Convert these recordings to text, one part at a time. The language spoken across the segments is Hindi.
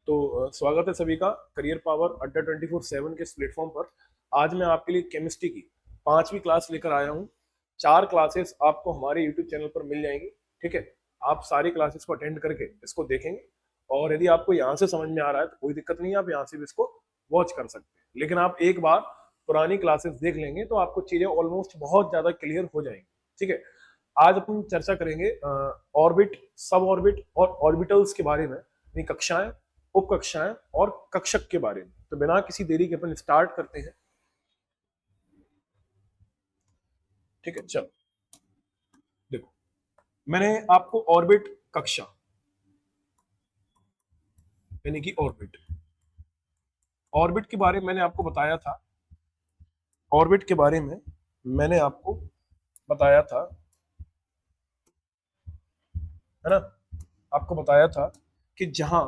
स्वागत है सभी का करियर पावर अड्डा 24/7 के इस प्लेटफॉर्म पर। आज मैं आपके लिए केमिस्ट्री की 5वीं क्लास लेकर आया हूँ। 4 क्लासेस आपको हमारे यूट्यूब चैनल पर मिल जाएंगी। ठीक है, आप सारी क्लासेस को अटेंड करके इसको देखेंगे और यदि आपको यहाँ से समझ में आ रहा है तो कोई दिक्कत नहीं है, आप यहाँ से भी इसको वॉच कर सकते हैं। लेकिन आप एक बार पुरानी क्लासेस देख लेंगे तो आपको चीजें ऑलमोस्ट बहुत ज्यादा क्लियर हो जाएंगी। ठीक है, आज अपन चर्चा करेंगे ऑर्बिट, सब ऑर्बिट और ऑर्बिटल्स के बारे में, यानी कक्षाएं, उपकक्षाएं और कक्षक के बारे में। तो बिना किसी देरी के अपन स्टार्ट करते हैं। ठीक है, चलो देखो, मैंने आपको ऑर्बिट, कक्षा यानी कि ऑर्बिट, ऑर्बिट के बारे में मैंने आपको बताया था। ऑर्बिट के बारे में मैंने आपको बताया था, है ना। आपको बताया था कि जहां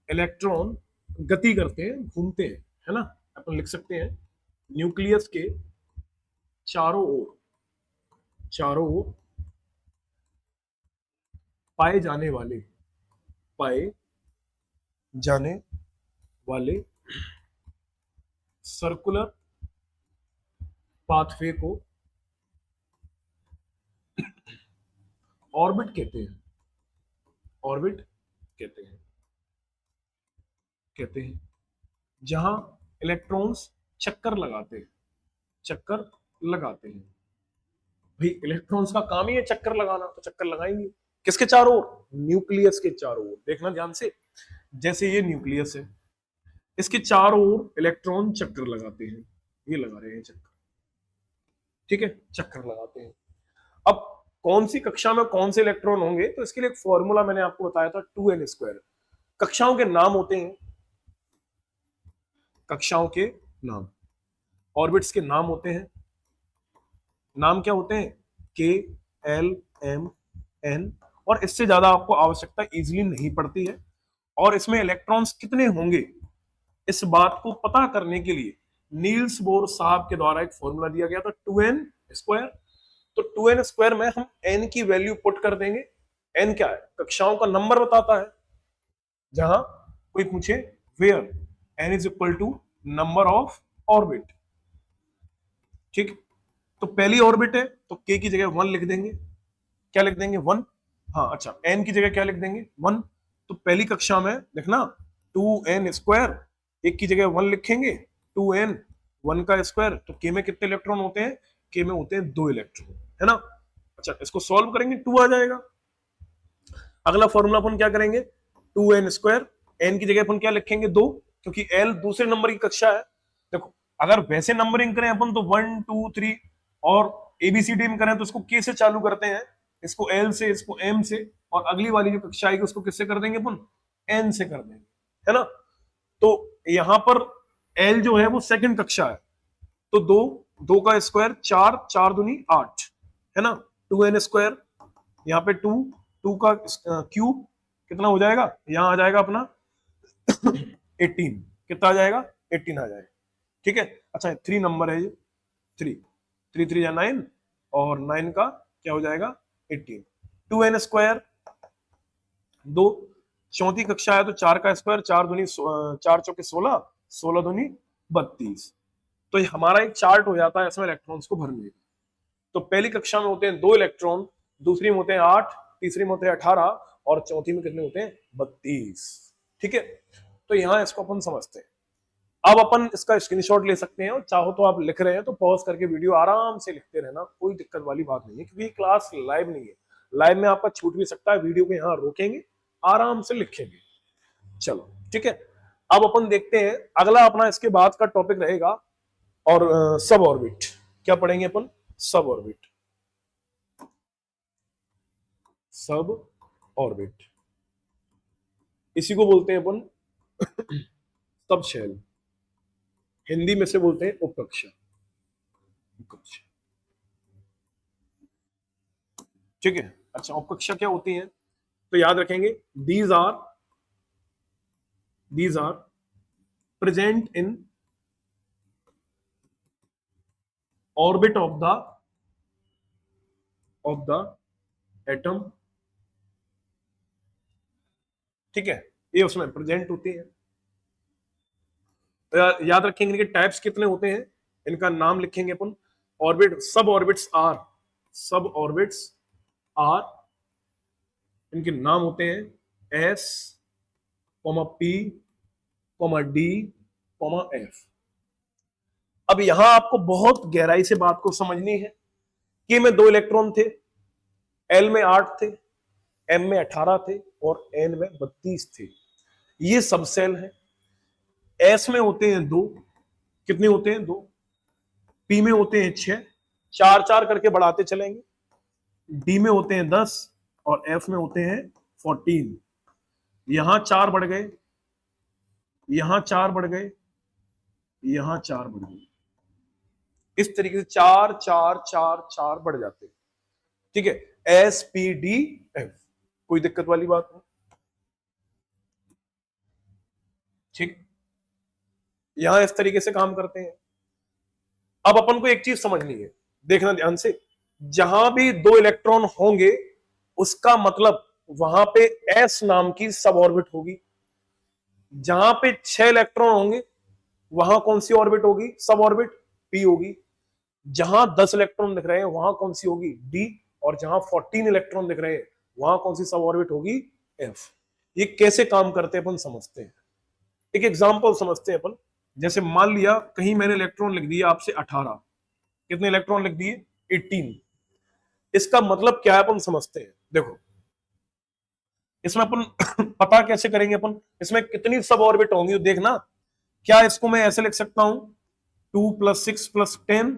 इलेक्ट्रॉन गति करते हैं, घूमते हैं, है ना। अपन लिख सकते हैं न्यूक्लियस के चारों ओर, चारों ओर पाए जाने वाले, पाए जाने वाले सर्कुलर पाथवे को ऑर्बिट कहते हैं। ऑर्बिट कहते हैं, कहते हैं जहां इलेक्ट्रॉन्स चक्कर लगाते हैं, चक्कर लगाते हैं। भाई इलेक्ट्रॉन्स का काम ही है चक्कर लगाना, तो चक्कर लगाएंगे किसके चारों ओर? न्यूक्लियस के चारों ओर। देखना ध्यान से, जैसे ये न्यूक्लियस है, इसके चारों ओर इलेक्ट्रॉन चक्कर लगाते हैं। ये लगा रहे हैं चक्कर, ठीक है, चक्कर लगाते हैं। अब कौन सी कक्षा में कौन से इलेक्ट्रॉन होंगे, तो इसके लिए एक फॉर्मूला मैंने आपको बताया था, 2n²। कक्षाओं के नाम होते हैं, कक्षाओं के नाम, ऑर्बिट्स के नाम होते हैं। नाम क्या होते हैं? के, एल, एम, एन। और इससे ज्यादा आपको आवश्यकता इजीली नहीं पड़ती है। और इसमें इलेक्ट्रॉन्स कितने होंगे, इस बात को पता करने के लिए नील्स बोर साहब के द्वारा एक फॉर्मूला दिया गया था, 2n²। तो 2n² में हम n की वैल्यू पुट कर देंगे। n क्या है? कक्षाओं का नंबर बताता है। जहां कोई पूछे where n = number of orbit, ठीक। तो पहली ऑर्बिट है तो k की जगह 1 लिख देंगे। क्या लिख देंगे? 1। हाँ अच्छा, n की जगह क्या लिख देंगे? 1। तो पहली कक्षा में देखना 2n², एक की जगह 1 लिखेंगे, 2n, 1 का स्क्वायर। तो k में कितने इलेक्ट्रॉन होते हैं? k में होते हैं 2 इलेक्ट्रॉन, है ना। अच्छा, इसको सॉल्व करेंगे 2 आ जाएगा। अगला फॉर्मूला अपन क्या करेंगे? 2n², n की जगह अपन क्या लिखेंगे? 2, क्योंकि l दूसरे नंबर की कक्षा है। देखो, अगर वैसे नंबरिंग करें अपन तो 1 2 3 और एबीसीडी में करें तो इसको k से चालू करते हैं, इसको l से, इसको m से, और अगली वाली जो कक्षा आएगी उसको किससे कर देंगे अपन? n से कर देंगे, है ना। तो यहां पर l जो है वो सेकंड कक्षा है। तो 2, 2 का स्क्वायर 4, 4 दूनी 8, है ना। 2n², यहाँ पे 2, 2 का क्यूब कितना हो जाएगा? यहाँ आ जाएगा अपना 18। कितना आ जाएगा? 18 आ जाएगा, ठीक है। अच्छा, 3 नंबर है ये, 3, 3 3 या 9, और 9 का क्या हो जाएगा? 18। 2n², 2, चौथी कक्षा है तो 4 का स्क्वायर, 4 दूनी 4 चौके 16, 16 दूनी 32। तो ये हमारा एक चार्ट हो जाता है इसमें इलेक्ट्रॉन्स को भरने का। तो पहली कक्षा में होते हैं 2 इलेक्ट्रॉन, दूसरी में होते हैं 8, तीसरी में होते हैं 18, और चौथी में कितने होते हैं? 32, ठीक है। तो यहां इसको अपन समझते हैं। अब अपन इसका स्क्रीनशॉट ले सकते हैं, और चाहो तो आप लिख रहे हैं तो पॉज करके वीडियो आराम से लिखते रहना, कोई दिक्कत वाली बात नहीं है, क्योंकि क्लास लाइव नहीं है। लाइव में आपका छूट भी सकता है, वीडियो को यहाँ रोकेंगे, आराम से लिखेंगे। चलो ठीक है, अब अपन देखते हैं अगला अपना इसके बाद का टॉपिक रहेगा, और सब ऑर्बिट। क्या पढ़ेंगे अपन? सब ऑर्बिट, सब ऑर्बिट, इसी को बोलते हैं अपन सब शेल, हिंदी में से बोलते हैं उपकक्षा, उपकक्षा, ठीक है। अच्छा, उपकक्षा क्या होती है? तो याद रखेंगे, these are, these are present in orbit of the atom, ठीक है। ये उसमें प्रेजेंट होती है। तो याद रखेंगे इनके टाइप्स कितने होते हैं, इनका नाम लिखेंगे अपन। ऑर्बिट, सब ऑर्बिट्स आर, सब ऑर्बिट्स आर, इनके नाम होते हैं एस, पी, डी, एफ। अब यहां आपको बहुत गहराई से बात को समझनी है कि में 2 इलेक्ट्रॉन थे, एल में 8 थे, एम में 18 थे और एन में 32 थे। ये सब सेल है। एस में होते हैं 2, कितने होते हैं 2, पी में होते हैं 6, 4 4 करके बढ़ाते चलेंगे, डी में होते हैं 10 और एफ में होते हैं 14। यहां 4 बढ़ गए, यहां 4 बढ़ गए, यहां 4 बढ़ गए, इस तरीके से 4 4 4 4 बढ़ जाते हैं। ठीक है, एस पी डी एफ, कोई दिक्कत वाली बात नहीं। ठीक, यहां इस तरीके से काम करते हैं। अब अपन को एक चीज समझनी है, देखना ध्यान से, जहां भी 2 इलेक्ट्रॉन होंगे उसका मतलब वहां पे एस नाम की सब ऑर्बिट होगी। जहां पे 6 इलेक्ट्रॉन होंगे वहां कौन सी ऑर्बिट होगी, सब ऑर्बिट पी होगी। जहां 10 इलेक्ट्रॉन दिख रहे हैं वहां कौन सी होगी, डी। और जहां 14 इलेक्ट्रॉन दिख रहे हैं वहां कौन सी सब ऑर्बिट होगी, एफ। ये कैसे काम करते हैं अपन समझते हैं। एक एग्जांपल समझते हैं अपन। जैसे मान लिया कहीं मैंने इलेक्ट्रॉन लिख दिया आपसे 18, कितने इलेक्ट्रॉन लिख दिए, 18। इसका मतलब क्या है अपन समझते हैं। देखो इसमें अपन पता कैसे करेंगे अपन, इसमें कितनी सब ऑर्बिट होंगी देखना। क्या इसको मैं ऐसे लिख सकता हूं 2 + 6 + 10,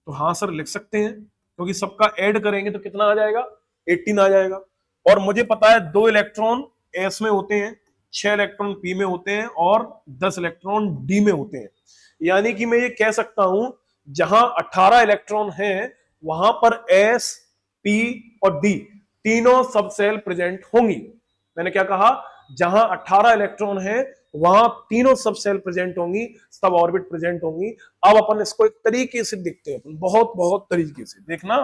तो हाँ सर लिख सकते हैं, क्योंकि सबका ऐड करेंगे तो कितना आ जाएगा, 18 आ जाएगा। और मुझे पता है 2 इलेक्ट्रॉन एस में होते हैं, 6 इलेक्ट्रॉन पी में होते हैं और 10 इलेक्ट्रॉन डी में होते हैं। यानी कि मैं ये कह सकता हूं जहां 18 इलेक्ट्रॉन हैं वहां पर एस, पी और डी तीनों सब सेल प्रेजेंट होंगी। मैंने क्या कहा, जहां 18 इलेक्ट्रॉन है वहां तीनों सब सेल प्रेजेंट होंगी, सब ऑर्बिट प्रेजेंट होंगी। अब अपन इसको एक तरीके से देखते हैं, बहुत बहुत तरीके से देखना।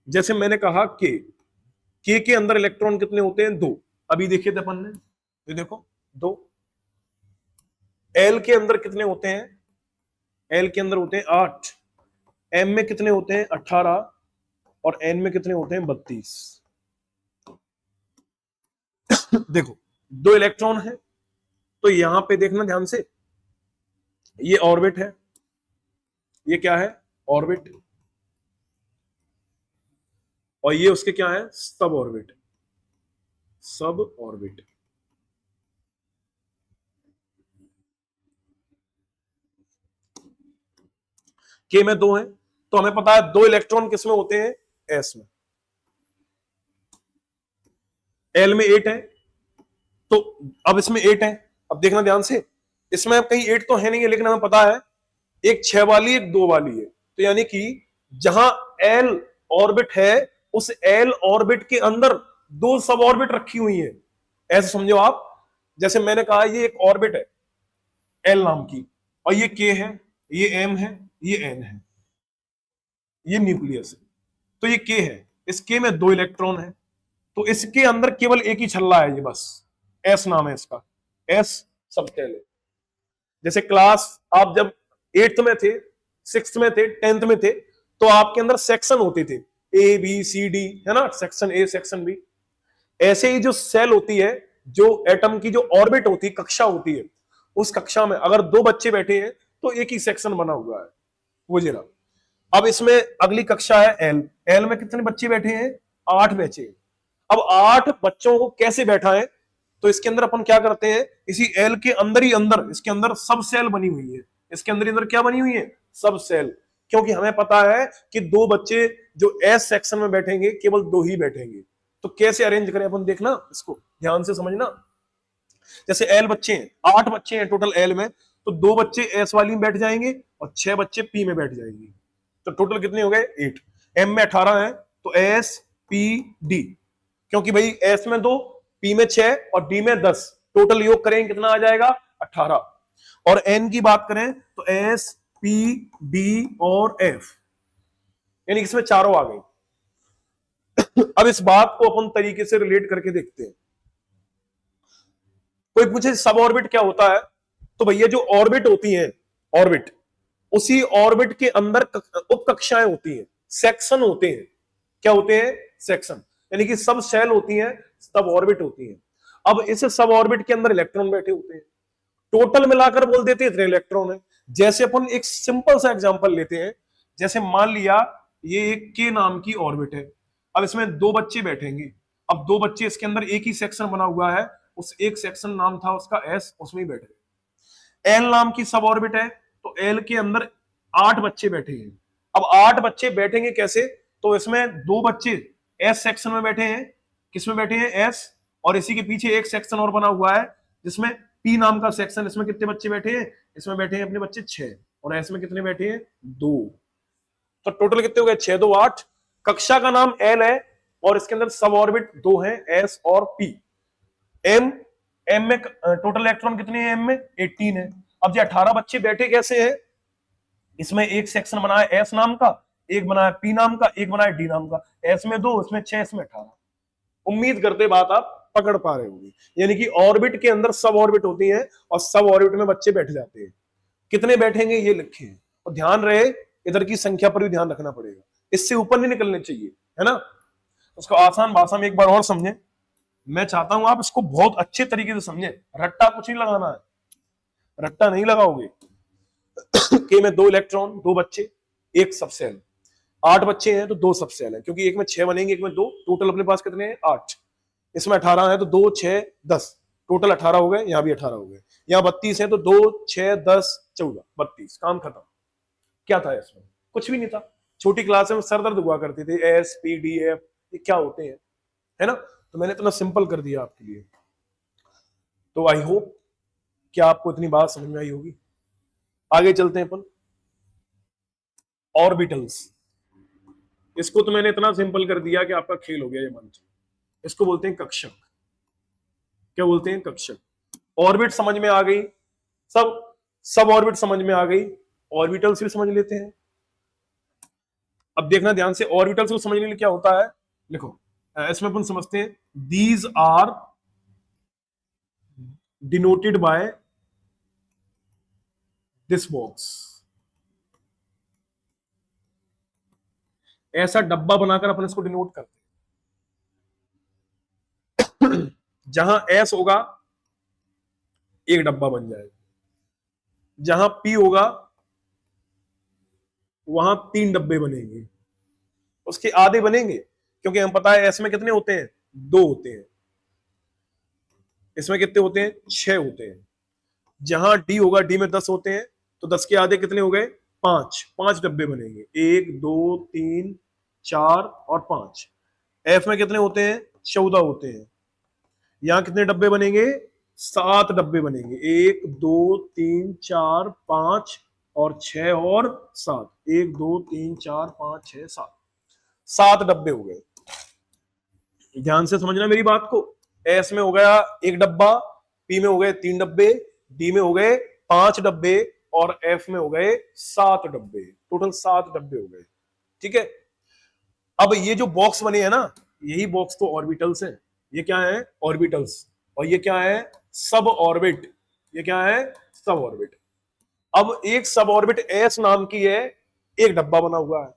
जैसे मैंने कहा के अंदर इलेक्ट्रॉन कितने होते हैं, 2। अभी देखिए थे अपन ने, ये देखो 2। एल के अंदर कितने होते हैं, एल के अंदर होते हैं 8, एम में कितने होते हैं 18 और एन में कितने होते हैं 32। देखो 2 इलेक्ट्रॉन है, तो यहां पे देखना ध्यान से, ये ऑर्बिट है, ये क्या है, ऑर्बिट, और ये उसके क्या है, सब ऑर्बिट, सब ऑर्बिट। के में 2 है, तो हमें पता है 2 इलेक्ट्रॉन किस में होते हैं, एस में। एल में 8 है, तो अब इसमें 8 है। अब देखना ध्यान से, इसमें कहीं 8 तो है नहीं है, लेकिन हमें पता है एक 6 वाली एक 2 वाली है। तो यानी कि जहां एल ऑर्बिट है उस एल ऑर्बिट के अंदर 2 सब ऑर्बिट रखी हुई है। ऐसे समझो आप, जैसे मैंने कहा ये एक ऑर्बिट है एल नाम की, और ये के है, ये एम है, ये एन है, ये न्यूक्लियस है। तो ये के है, इस के में 2 इलेक्ट्रॉन है, तो इसके अंदर केवल एक ही छल्ला है, ये बस एस नाम है इसका, एस सब सेल है। जैसे क्लास आप जब 8th में थे, 6th में थे, 10th में थे, तो आपके अंदर सेक्शन होते थे, ए बी सी डी, है ना, सेक्शन ए सेक्शन बी। ऐसे ही जो सेल होती है, जो एटम की जो ऑर्बिट होती है, कक्षा होती है, उस कक्षा में अगर 2 बच्चे बैठे हैं तो एक ही सेक्शन बना हुआ है, वो जरा। अब इसमें अगली कक्षा है एल, एल में कितने बच्चे बैठे हैं, 8 बच्चे। अब 8 बच्चों को कैसे बैठा है, तो इसके अंदर अपन क्या करते हैं, इसी एल के अंदर ही अंदर इसके अंदर सब सेल बनी हुई है, इसके अंदर अंदर क्या बनी हुई है, सब सेल। क्योंकि हमें पता है कि 2 बच्चे जो एस सेक्शन में बैठेंगे केवल 2 ही बैठेंगे। तो कैसे अरेंज करें अपन, देखना इसको ध्यान से समझना। जैसे एल बच्चे हैं, 8 बच्चे हैं टोटल एल में, तो 2 बच्चे एस वाली में बैठ जाएंगे और 6 बच्चे पी में बैठ जाएंगे, तो टोटल कितने हो गए, 8। एम में 18 है, तो एस पी डी, क्योंकि भाई एस में 2, पी में 6 और डी में 10, टोटल योग करेंगे कितना आ जाएगा, 18। और एन की बात करें तो एस पी डी और एफ, यानी इसमें चारों आ गए। अब इस बात को अपन तरीके से रिलेट करके देखते हैं। कोई पूछे सब ऑर्बिट क्या होता है, तो भैया जो ऑर्बिट होती है, ऑर्बिट, उसी ऑर्बिट के अंदर उप कक्षाएं होती हैं, सेक्शन होते हैं। क्या होते हैं? सेक्शन, यानी कि सब सेल होती हैं, सब ऑर्बिट होती हैं। अब इस सब ऑर्बिट के अंदर इलेक्ट्रॉन बैठे होते हैं, टोटल मिलाकर बोल देते हैं इतने इलेक्ट्रॉन है। जैसे अपन एक सिंपल सा एग्जांपल लेते हैं, जैसे मान लिया ये एक के नाम की ऑर्बिट है, अब इसमें दो बच्चे बैठेंगे, अब दो बच्चे इसके अंदर एक ही सेक्शन बना हुआ है, उस एक सेक्शन नाम था उसका एस, उसमें ही बैठ गए। एल नाम की सब ऑर्बिट है, तो एल के अंदर 8 बच्चे बैठे हैं। अब 8 बच्चे बैठेंगे कैसे, तो इसमें दो बच्चे एस सेक्शन में बैठे हैं, किसमें बैठे हैं? एस, और इसी के पीछे एक सेक्शन और बना हुआ है जिसमें पी नाम का सेक्शन, इसमें कितने बच्चे बैठे हैं? इसमें बैठे हैं अपने बच्चे 6, और एस में कितने बैठे हैं? 2। तो टोटल कितने हो गए? 6 2 8। कक्षा का नाम एल है और इसके अंदर सब ऑर्बिट 2 हैं, एस और पी। एम, एम में टोटल इलेक्ट्रॉन कितने हैं? एम में 18 है। अब ये 18 बच्चे बैठे कैसे हैं? इसमें एक सेक्शन बना है एस नाम का, एक बना है पी नाम का, एक बना है डी नाम का। एस में 2, इसमें 6, इसमें 18। उम्मीद करते बात आप पकड़ पा रहे होंगे, यानी कि ऑर्बिट के अंदर सब ऑर्बिट होती है और सब ऑर्बिट में बच्चे बैठ जाते हैं। कितने बैठेंगे ये लिखे हैं, और ध्यान रहे इधर की संख्या पर भी ध्यान रखना पड़ेगा, इससे ऊपर नहीं निकलने चाहिए, है ना। उसको आसान भाषा में एक बार और समझें, मैं चाहता हूं आप इसको बहुत अच्छे तरीके से समझें, रट्टा कुछ नहीं लगाना है, रट्टा नहीं लगाओगे। के में 2 इलेक्ट्रॉन, 2 बच्चे, एक सब सेल, 8 बच्चे हैं तो 2 सब सेल है, क्योंकि एक में 6 बनेंगे, एक में 2, टोटल अपने पास कितने हैं? 8। इसमें 18 है तो 2 6 10, टोटल 18 हो गए, यहां भी 18 हो गए। यहां 32 है तो 2 6 10 14, 32, काम खत्म। क्या था इसमें? कुछ भी नहीं था। छोटी क्लास में सर दर्द हुआ करते थे, एस पी डी एफ ये क्या होते हैं, है ना। तो मैंने इतना सिंपल कर दिया आपके लिए। तो आई होप कि आपको इतनी बात समझ में आई होगी। आगे चलते हैं अपन, ऑर्बिटल्स। इसको तो मैंने इतना सिंपल कर दिया कि आपका खेल हो गया ये मान। इसको बोलते हैं कक्षक। क्या बोलते हैं? कक्षक। ऑर्बिट समझ में आ गई, सब सब ऑर्बिट समझ में आ गई, ऑर्बिटल्स भी समझ लेते हैं। अब देखना ध्यान से, ऑर्बिटल्स को समझने के लिए क्या होता है, देखो इसमें अपन समझते हैं, these are denoted by this box. ऐसा डब्बा बनाकर अपन इसको डिनोट करते हैं। जहां एस होगा एक डब्बा बन जाएगा, जहां पी होगा वहां 3 डब्बे बनेंगे, उसके आधे बनेंगे, क्योंकि हम पता है एस में कितने होते हैं? 2 होते हैं, इसमें कितने होते हैं? 6 होते हैं। जहां डी होगा, डी में 10 होते हैं, तो 10 के आधे कितने हो गए? 5, 5 डब्बे बनेंगे, 1 2 3 4 और 5। एफ में कितने होते हैं? 14 होते हैं। यहां कितने डब्बे बनेंगे? 7 डब्बे बनेंगे, 1 2 3 4 5 और 6 और 7, 1 2 3 4 5 6 7, 7 डब्बे हो गए। ध्यान से समझना मेरी बात को। एस में हो गया एक डब्बा, पी में हो गए 3 डब्बे, डी में हो गए 5 डब्बे और एफ में हो गए 7 डब्बे, टोटल 7 डब्बे हो गए। ठीक है। अब ये जो बॉक्स बने हैं ना, यही बॉक्स तो ऑर्बिटल्स हैं। ये क्या है? ऑर्बिटल्स। और ये क्या है? सब ऑर्बिट। ये क्या है? सब ऑर्बिट। अब एक सब ऑर्बिट एस नाम की है, एक डब्बा बना हुआ है।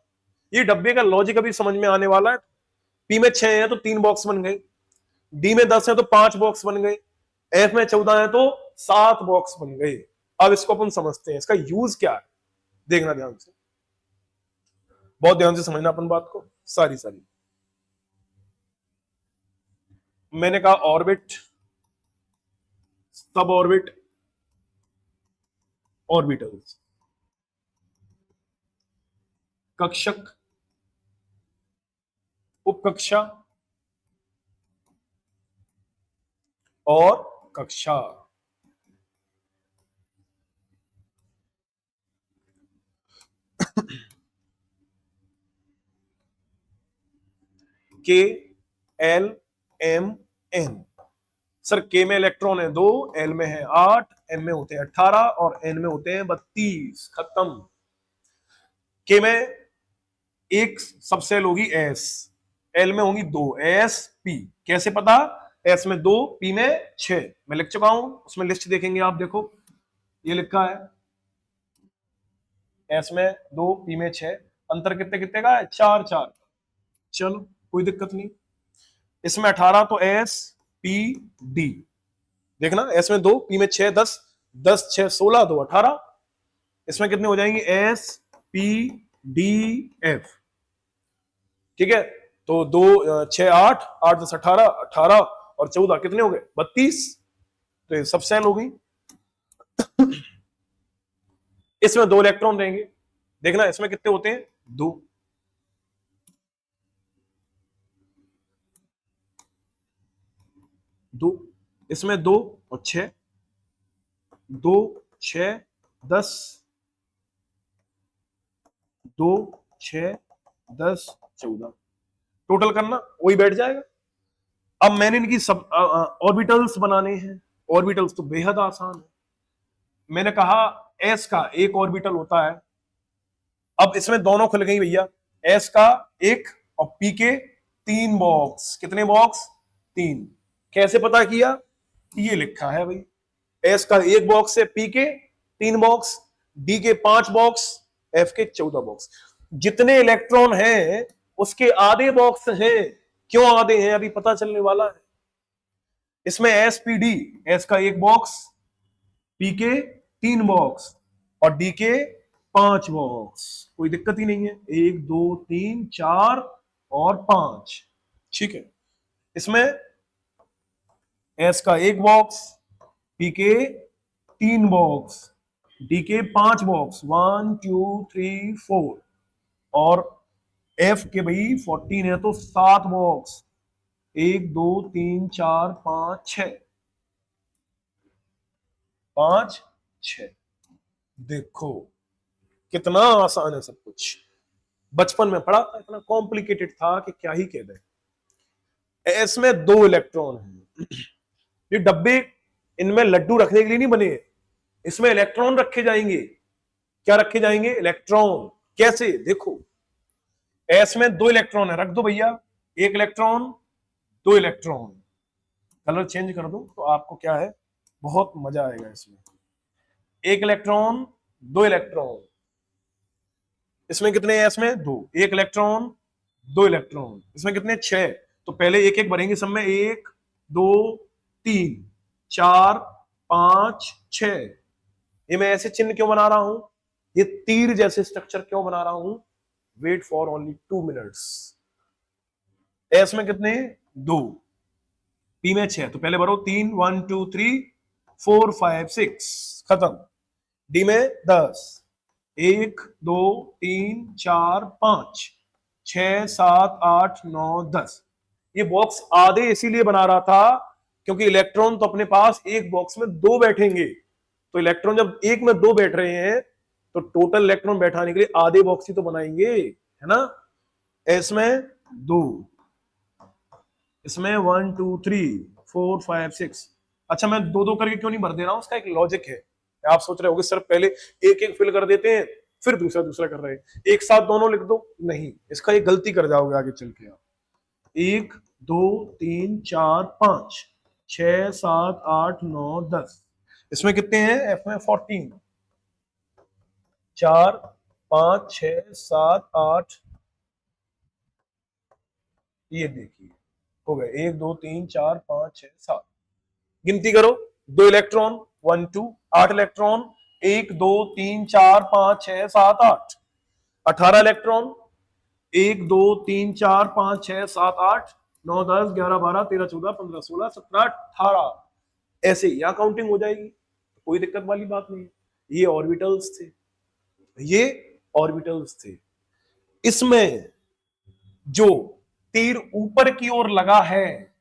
ये डब्बे का लॉजिक अभी समझ में आने वाला है। पी में 6 है तो 3 बॉक्स बन गए, डी में 10 है तो 5 बॉक्स बन गए, एफ में 14 है तो 7 बॉक्स बन गए। अब इसको अपन समझते हैं, इसका यूज क्या है, देखना ध्यान से, बहुत ध्यान से समझना अपन बात को सारी सारी। मैंने कहा ऑर्बिट, सब ऑर्बिट, ऑर्बिटल्स, कक्षक, उपकक्षा और कक्षा। के एल एम एन। सर के में इलेक्ट्रॉन है 2, एल में है 8, एम में होते हैं 18 और एन में होते हैं 32। खत्म। के में एक सबसेल होगी एस, एल में होंगी 2, एस पी। कैसे पता? एस में 2, पी में 6। मैं लिख चुका हूं, उसमें लिस्ट देखेंगे आप, देखो ये लिखा है एस में 2, पी में 6। अंतर कितने कितने का है? 4 4। चलो कोई दिक्कत नहीं। इसमें 18 तो एस पी डी, देखना एस में 2, पी में 6, 10 10 6 16 2 18। इसमें कितने हो जाएंगे? S P D F. ठीक है, तो 2 6 8 8 10 18 18 और 14 कितने हो गए? 32। तो ये सब सेल हो गई। इसमें 2 इलेक्ट्रॉन रहेंगे, देखना इसमें कितने होते हैं? 2। इसमें 2 और 6, 2 6 10, 2 6 10 14, टोटल करना वही बैठ जाएगा। अब मैंने इनकी सब ऑर्बिटल्स बनाने हैं। ऑर्बिटल्स तो बेहद आसान है। मैंने कहा एस का एक ऑर्बिटल होता है। अब इसमें दोनों खुल गई भैया, एस का एक और पी के 3 बॉक्स। कितने बॉक्स? 3। कैसे पता किया? ये लिखा है भाई, एस का एक बॉक्स है, पी के 3 बॉक्स, डी के 5 बॉक्स, एफ के 14 बॉक्स। जितने इलेक्ट्रॉन हैं उसके आधे बॉक्स हैं। क्यों आधे हैं अभी पता चलने वाला है। इसमें एस पी डी, एस का एक बॉक्स, पी के 3 बॉक्स और डी के 5 बॉक्स। कोई दिक्कत ही नहीं है। 1 2 3 4 और 5। ठीक है, इसमें एस का एक बॉक्स, पी के 3 बॉक्स, डी के 5 बॉक्स, 1 2 3 4 और एफ के भाई 14 है तो 7 बॉक्स। 1 2 3 4 5 6, 5 6। देखो कितना आसान है सब कुछ। बचपन में पढ़ा था, इतना कॉम्प्लिकेटेड था कि क्या ही कह दे। इसमें 2 इलेक्ट्रॉन हैं। ये डब्बे इनमें लड्डू रखने के लिए नहीं बने, इसमें इलेक्ट्रॉन रखे जाएंगे। क्या रखे जाएंगे? इलेक्ट्रॉन। कैसे? देखो एस में 2 इलेक्ट्रॉन है, रख दो भैया, 1 इलेक्ट्रॉन 2 इलेक्ट्रॉन। कलर चेंज कर दो तो आपको क्या है, बहुत मजा आएगा इसमें। 1 इलेक्ट्रॉन 2 इलेक्ट्रॉन। इसमें कितने हैं? इसमें 2। 1 इलेक्ट्रॉन 2 इलेक्ट्रॉन। इसमें कितने? 6। तो पहले एक एक भरेंगे सब में। 1 2 3 4 5 6। ये मैं ऐसे चिन्ह क्यों बना रहा हूं? ये तीर जैसे स्ट्रक्चर क्यों बना रहा हूं? Wait for only 2 minutes. S में कितने? 2, पी में 6। तो पहले भरो 3 1 2 3 4 5 6, खत्म। डी में 10, 1 2 3 4 5 6 7 8 9 10। ये बॉक्स आधे इसीलिए बना रहा था क्योंकि इलेक्ट्रॉन तो अपने पास एक बॉक्स में 2 बैठेंगे। तो इलेक्ट्रॉन जब एक में 2 बैठ रहे हैं तो टोटल इलेक्ट्रॉन बैठाने के लिए आधे बॉक्स ही तो बनाएंगे, है ना। इसमें 2, इसमें 1 2 3 4 5 6। अच्छा मैं 2 2 करके क्यों नहीं भर दे रहा हूं? उसका एक लॉजिक है। आप सोच रहे होगे सर पहले एक एक फिल कर देते हैं फिर दूसरा दूसरा कर रहे हैं, एक साथ दोनों लिख दो। नहीं, इसका एक गलती कर जाओगे आगे चल के आप। 1 2 3 4 5 6 7 8 9 10। इसमें कितने हैं? एफ में 14। 4 5 6 7 8, ये देखिए हो गए 1 2 3 4 5 6 7। गिनती करो, 2 इलेक्ट्रॉन 1 2, 8 इलेक्ट्रॉन 1 2 3 4 5 6 7 8, 18 इलेक्ट्रॉन 1 2 3 4 5 6 7 8 9 10 11 12 13 14 15 16 17 18। ऐसे यहाँ काउंटिंग हो जाएगी, कोई दिक्कत वाली बात नहीं है। ये ऑर्बिटल्स थे, ये ऑर्बिटल्स थे। इसमें जो तीर ऊपर की ओर लगा है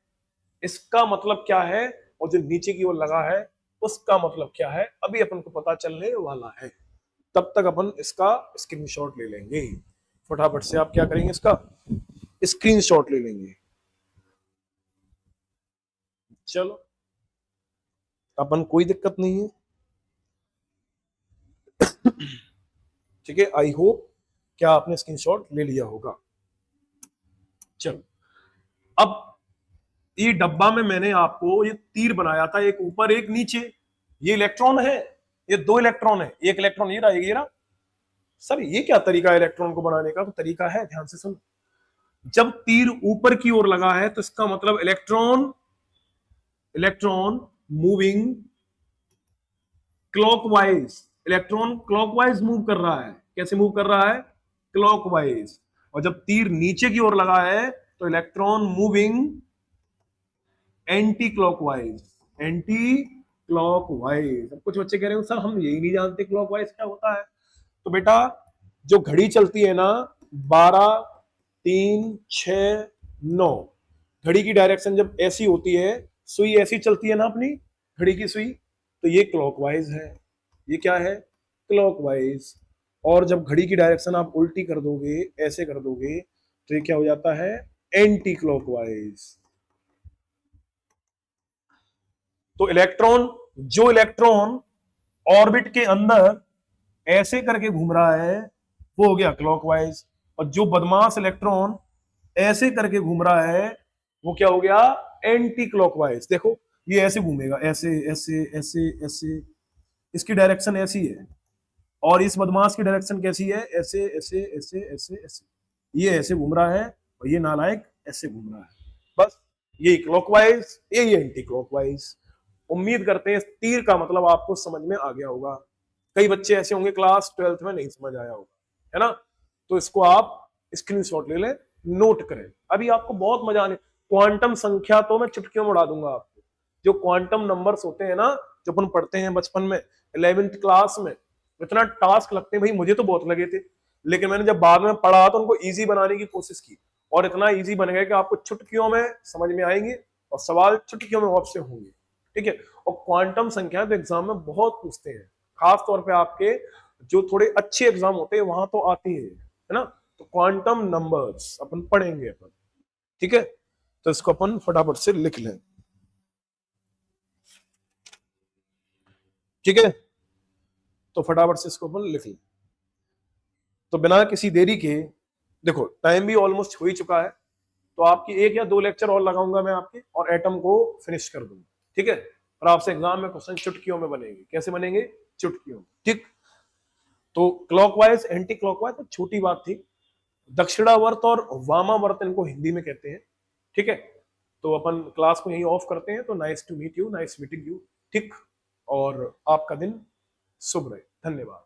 इसका मतलब क्या है, और जो नीचे की ओर लगा है उसका मतलब क्या है, अभी अपन को पता चलने वाला है। तब तक अपन इसका स्क्रीनशॉट ले लेंगे। फटाफट से आप क्या करेंगे, इसका स्क्रीनशॉट ले लेंगे। चलो अपन कोई दिक्कत नहीं है, ठीक है। आई होप क्या आपने स्क्रीनशॉट ले लिया होगा। चलो अब ये डब्बा में मैंने आपको ये तीर बनाया था, एक ऊपर एक नीचे, ये इलेक्ट्रॉन है, ये दो इलेक्ट्रॉन है, एक इलेक्ट्रॉन ये रहा, ये रहा। सर ये क्या तरीका है इलेक्ट्रॉन को बनाने का? तो तरीका है, ध्यान से सुनो। जब तीर ऊपर की ओर लगा है तो इसका मतलब electron, electron moving clockwise, electron clockwise move कर रहा है। कैसे मूव कर रहा है? क्लॉकवाइज। और जब तीर नीचे की ओर लगा है तो electron moving anti clockwise, anti clockwise. अब कुछ बच्चे कह रहे हो सर हम यही नहीं जानते क्लॉकवाइज क्या होता है। तो बेटा जो घड़ी चलती है ना 12 3 6 9, घड़ी की डायरेक्शन जब ऐसी होती है, सुई ऐसी चलती है ना अपनी घड़ी की सुई, तो ये क्लॉकवाइज है। ये क्या है? क्लॉकवाइज। और जब घड़ी की डायरेक्शन आप उल्टी कर दोगे, ऐसे कर दोगे, तो ये क्या हो जाता है? Anti clockwise. तो इलेक्ट्रॉन, जो इलेक्ट्रॉन ऑर्बिट के अंदर ऐसे करके घूम रहा है वो हो गया क्लॉकवाइज, और जो बदमाश इलेक्ट्रॉन ऐसे करके घूम रहा है वो क्या हो गया? Anti clockwise. देखो ये ऐसे घूमेगा, ऐसे ऐसे ऐसे ऐसे, इसकी डायरेक्शन ऐसी है, और इस बदमाश की डायरेक्शन कैसी है? ऐसे ऐसे ऐसे ऐसे ऐसे। ये ऐसे घूम रहा है और ये नालायक ऐसे घूम रहा है। बस यही क्लॉकवाइज, यही एंटी क्लॉकवाइज। उम्मीद करते हैं इस तीर का मतलब आपको समझ में आ गया होगा। कई बच्चे ऐसे होंगे क्लास 12th में नहीं समझ आया होगा, है ना? तो इसको आप स्क्रीनशॉट ले लें, नोट करें। अभी आपको बहुत मजा आने, क्वांटम संख्या तो मैं चुटकियों में उड़ा दूंगा आपको। जो क्वांटम नंबर्स होते हैं ना, जो अपन पढ़ते हैं बचपन में 11th क्लास में, इतना टास्क लगते हैं भाई, मुझे तो बहुत लगे थे, लेकिन मैंने जब बाद में पढ़ा तो उनको इजी बनाने की कोशिश की, और इतना इजी बन गया कि आपको चुटकियों में समझ में आएंगे और सवाल चुटकियों में आपसे होंगे। ठीक है? और क्वांटम संख्या तो एग्जाम में बहुत पूछते हैं, खास तौर पे आपके जो थोड़े अच्छे एग्जाम होते हैं वहां तो आती है ना? तो क्वांटम नंबर्स अपन पढ़ेंगे अपन। ठीक है? तो इसको अपन फटाफट से लिख लें। ठीक है? तो फटाफट से इसको अपन लिख लें। तो बिना किसी देरी के, देखो टाइम भी ऑलमोस्ट हो ही चुका है, तो आपकी एक या दो लेक्चर और लगाऊंगा मैं आपके, और एटम को फिनिश कर दूंगा। ठीक है? और आपसे एग्जाम में क्वेश्चन चुटकियों में बनेंगे। कैसे बनेंगे? चुटकियों। ठीक? तो क्लॉकवाइज एंटी क्लॉकवाइज तो छोटी बात थी। दक्षिणावर्त और वामावर्त इनको हिंदी में कहते हैं। ठीक है? तो अपन क्लास को यही ऑफ करते हैं। तो nice to meet you, nice meeting you. ठीक? और आपका दिन शुभ रहे। धन्यवाद।